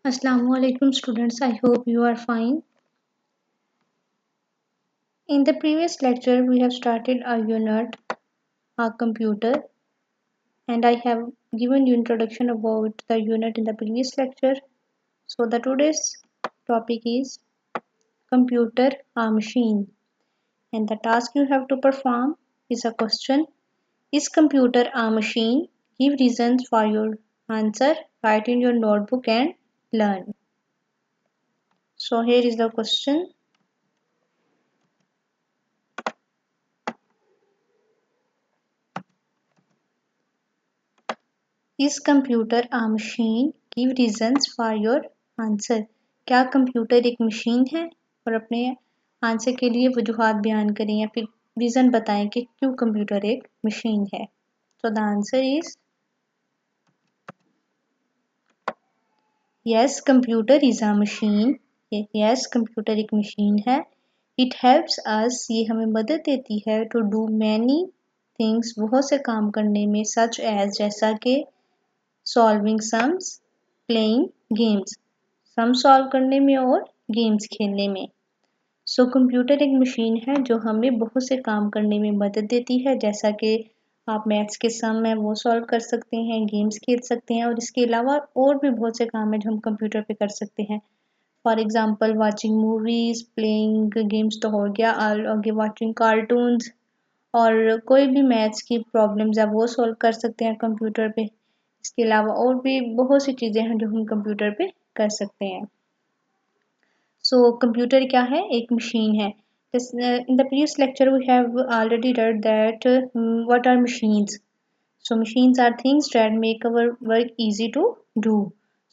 Assalamu alaikum students, I hope you are fine. In the previous lecture we have started a unit, a computer, and I have given you introduction about the unit in the previous lecture. So the today's topic is computer, a machine, and the task you have to perform is a question: is computer a machine? Give reasons for your answer, write in your notebook and learn. So here is the question. Is computer a machine? Give reasons for your answer. क्या computer एक machine है? और अपने answer के लिए वजूहात बयान करें या फिर रीज़न बताएं कि क्यों कंप्यूटर एक मशीन है. So the answer is yes, computer is a machine. Yes, computer एक मशीन है. It helps us, ये हमें मदद देती है to do many things, बहुत से काम करने में, such as जैसा कि solving sums, playing games, sum solve करने में और गेम्स खेलने में. सो कंप्यूटर एक मशीन है जो हमें बहुत से काम करने में मदद देती है, जैसा कि आप मैथ्स के सम है वो सॉल्व कर सकते हैं, गेम्स खेल सकते हैं और इसके अलावा और भी बहुत से काम है जो हम कंप्यूटर पे कर सकते हैं. For example watching movies, playing games तो हो गया, और आगे वाचिंग कार्टून्स, और कोई भी मैथ्स की प्रॉब्लम्स है वो सॉल्व कर सकते हैं कंप्यूटर पे. इसके अलावा और भी बहुत सी चीज़ें हैं जो हम कंप्यूटर पे कर सकते हैं. सो कंप्यूटर क्या है? एक मशीन है. In the previous lecture we have already read that what are machines. So machines are things that make our work easy to do.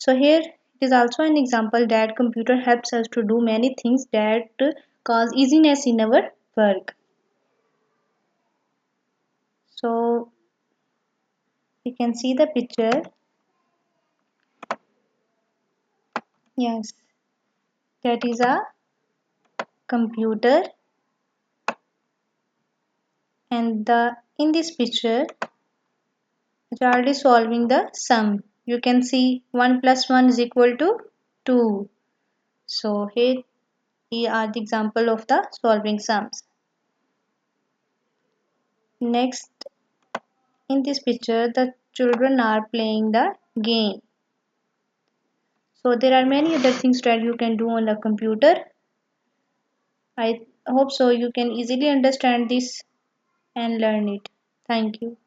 So here it is also an example that computer helps us to do many things that cause easiness in our work. So you can see the picture. Yes, that is a computer, and in this picture it's already solving the sum. You can see 1 plus 1 is equal to 2. So here are the example of the solving sums. Next, in this picture the children are playing the game. So there are many other things that you can do on the computer. I hope so you can easily understand this and learn it. Thank you.